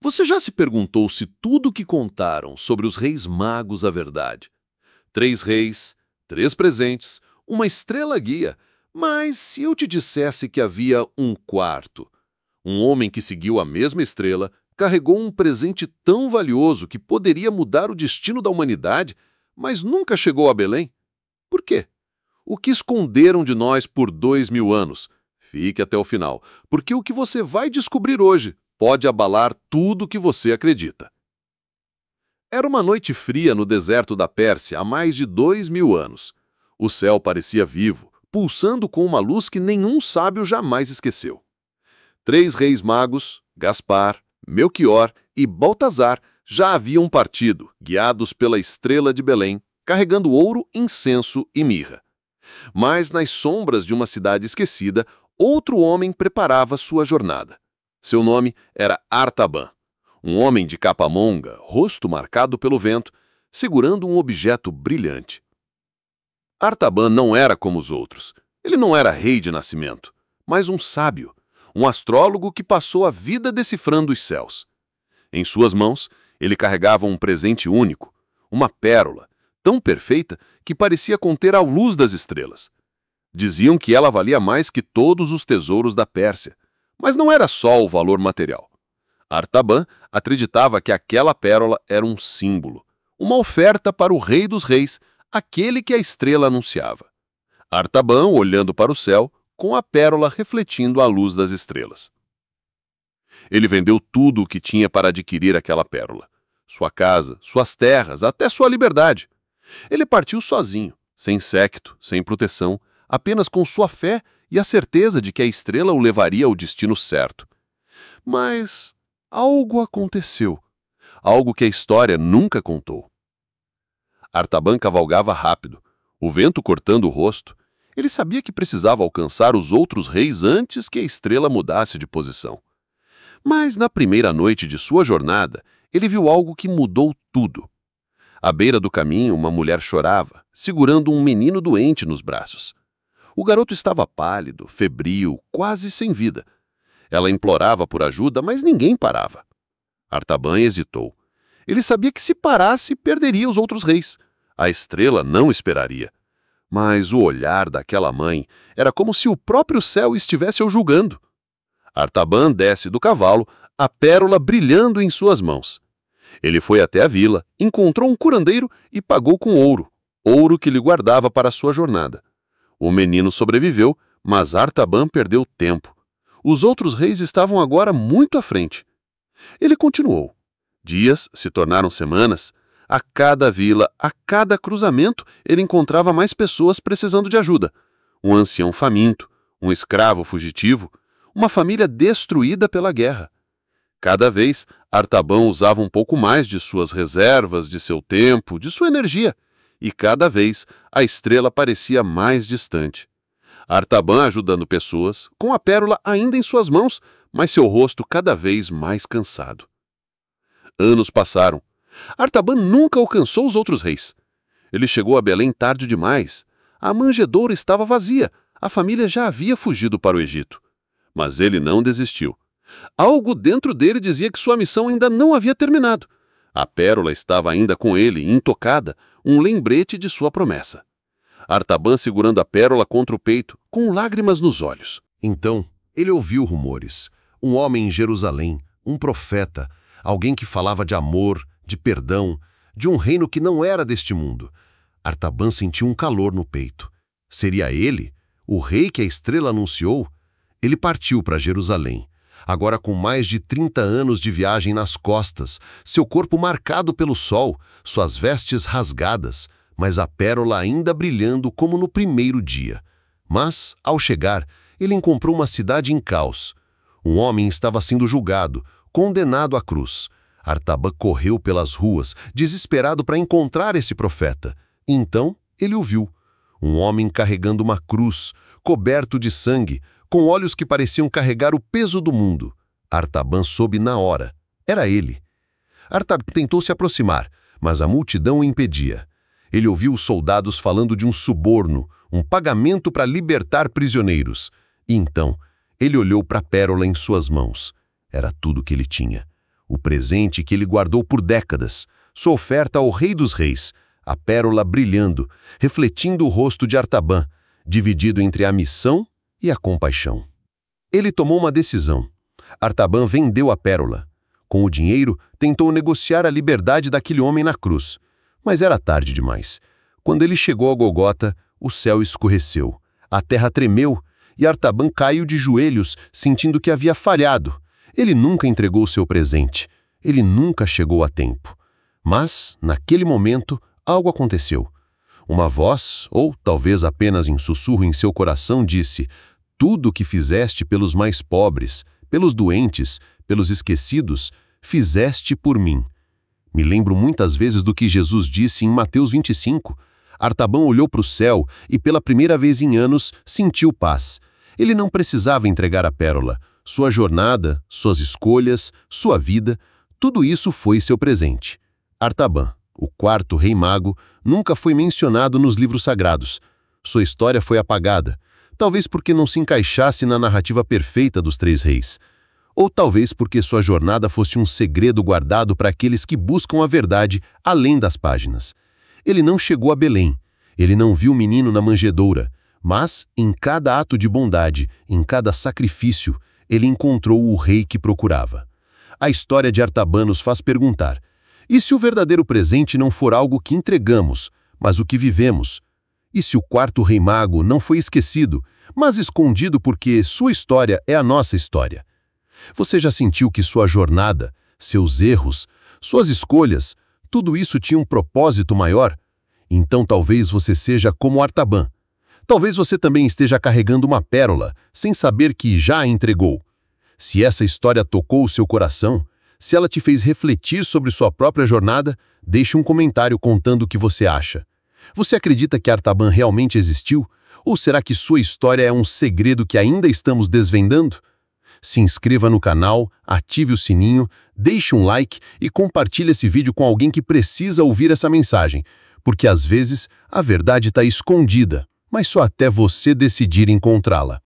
Você já se perguntou se tudo o que contaram sobre os reis magos é verdade? 3 reis, 3 presentes, uma estrela guia. Mas se eu te dissesse que havia um quarto, um homem que seguiu a mesma estrela, carregou um presente tão valioso que poderia mudar o destino da humanidade, mas nunca chegou a Belém? Por quê? O que esconderam de nós por 2000 anos? Fique até o final, porque o que você vai descobrir hoje pode abalar tudo o que você acredita. Era uma noite fria no deserto da Pérsia há mais de 2000 anos. O céu parecia vivo, pulsando com uma luz que nenhum sábio jamais esqueceu. 3 reis magos, Gaspar, Melquior e Baltazar, já haviam partido, guiados pela estrela de Belém, carregando ouro, incenso e mirra. Mas nas sombras de uma cidade esquecida, outro homem preparava sua jornada. Seu nome era Artaban, um homem de capa monga, rosto marcado pelo vento, segurando um objeto brilhante. Artaban não era como os outros. Ele não era rei de nascimento, mas um sábio, um astrólogo que passou a vida decifrando os céus. Em suas mãos, ele carregava um presente único, uma pérola, tão perfeita que parecia conter a luz das estrelas. Diziam que ela valia mais que todos os tesouros da Pérsia, mas não era só o valor material. Artaban acreditava que aquela pérola era um símbolo, uma oferta para o rei dos reis, aquele que a estrela anunciava. Artaban olhando para o céu, com a pérola refletindo a luz das estrelas. Ele vendeu tudo o que tinha para adquirir aquela pérola. Sua casa, suas terras, até sua liberdade. Ele partiu sozinho, sem séquito, sem proteção, apenas com sua fé e a certeza de que a estrela o levaria ao destino certo. Mas algo aconteceu, algo que a história nunca contou. Artaban cavalgava rápido, o vento cortando o rosto. Ele sabia que precisava alcançar os outros reis antes que a estrela mudasse de posição. Mas na primeira noite de sua jornada, ele viu algo que mudou tudo. À beira do caminho, uma mulher chorava, segurando um menino doente nos braços. O garoto estava pálido, febril, quase sem vida. Ela implorava por ajuda, mas ninguém parava. Artaban hesitou. Ele sabia que se parasse, perderia os outros reis. A estrela não esperaria. Mas o olhar daquela mãe era como se o próprio céu estivesse o julgando. Artaban desce do cavalo, a pérola brilhando em suas mãos. Ele foi até a vila, encontrou um curandeiro e pagou com ouro, ouro que lhe guardava para a sua jornada. O menino sobreviveu, mas Artaban perdeu tempo. Os outros reis estavam agora muito à frente. Ele continuou. Dias se tornaram semanas. A cada vila, a cada cruzamento, ele encontrava mais pessoas precisando de ajuda. Um ancião faminto, um escravo fugitivo, uma família destruída pela guerra. Cada vez, Artaban usava um pouco mais de suas reservas, de seu tempo, de sua energia, e cada vez a estrela parecia mais distante. Artaban ajudando pessoas, com a pérola ainda em suas mãos, mas seu rosto cada vez mais cansado. Anos passaram. Artaban nunca alcançou os outros reis. Ele chegou a Belém tarde demais. A manjedoura estava vazia. A família já havia fugido para o Egito. Mas ele não desistiu. Algo dentro dele dizia que sua missão ainda não havia terminado. A pérola estava ainda com ele, intocada, um lembrete de sua promessa. Artaban segurando a pérola contra o peito, com lágrimas nos olhos. Então, ele ouviu rumores. Um homem em Jerusalém, um profeta, alguém que falava de amor, de perdão, de um reino que não era deste mundo. Artaban sentiu um calor no peito. Seria ele, o rei que a estrela anunciou? Ele partiu para Jerusalém, agora com mais de 30 anos de viagem nas costas, seu corpo marcado pelo sol, suas vestes rasgadas, mas a pérola ainda brilhando como no primeiro dia. Mas, ao chegar, ele encontrou uma cidade em caos. Um homem estava sendo julgado, condenado à cruz. Artaban correu pelas ruas, desesperado para encontrar esse profeta. Então, ele o viu. Um homem carregando uma cruz, coberto de sangue, com olhos que pareciam carregar o peso do mundo. Artaban soube na hora. Era ele. Artaban tentou se aproximar, mas a multidão o impedia. Ele ouviu os soldados falando de um suborno, um pagamento para libertar prisioneiros. E então, ele olhou para a pérola em suas mãos. Era tudo que ele tinha. o presente que ele guardou por décadas, sua oferta ao Rei dos Reis, a pérola brilhando, refletindo o rosto de Artaban, dividido entre a missão e a compaixão. Ele tomou uma decisão. Artaban vendeu a pérola. Com o dinheiro, tentou negociar a liberdade daquele homem na cruz. Mas era tarde demais. Quando ele chegou a Gólgota, o céu escureceu, a terra tremeu e Artaban caiu de joelhos, sentindo que havia falhado. Ele nunca entregou seu presente. Ele nunca chegou a tempo. Mas, naquele momento, algo aconteceu. Uma voz, ou talvez apenas em sussurro em seu coração, disse: tudo o que fizeste pelos mais pobres, pelos doentes, pelos esquecidos, fizeste por mim. Me lembro muitas vezes do que Jesus disse em Mateus 25. Artaban olhou para o céu e, pela primeira vez em anos, sentiu paz. Ele não precisava entregar a pérola. Sua jornada, suas escolhas, sua vida, tudo isso foi seu presente. Artaban, o quarto rei mago, nunca foi mencionado nos livros sagrados. Sua história foi apagada, talvez porque não se encaixasse na narrativa perfeita dos três reis. Ou talvez porque sua jornada fosse um segredo guardado para aqueles que buscam a verdade além das páginas. Ele não chegou a Belém, ele não viu o menino na manjedoura, mas, em cada ato de bondade, em cada sacrifício, ele encontrou o rei que procurava. A história de Artaban nos faz perguntar: e se o verdadeiro presente não for algo que entregamos, mas o que vivemos? E se o quarto rei mago não foi esquecido, mas escondido porque sua história é a nossa história? Você já sentiu que sua jornada, seus erros, suas escolhas, tudo isso tinha um propósito maior? Então talvez você seja como Artaban. Talvez você também esteja carregando uma pérola, sem saber que já a entregou. Se essa história tocou o seu coração, se ela te fez refletir sobre sua própria jornada, deixe um comentário contando o que você acha. Você acredita que Artaban realmente existiu? Ou será que sua história é um segredo que ainda estamos desvendando? Se inscreva no canal, ative o sininho, deixe um like e compartilhe esse vídeo com alguém que precisa ouvir essa mensagem, porque às vezes a verdade está escondida, mas só até você decidir encontrá-la.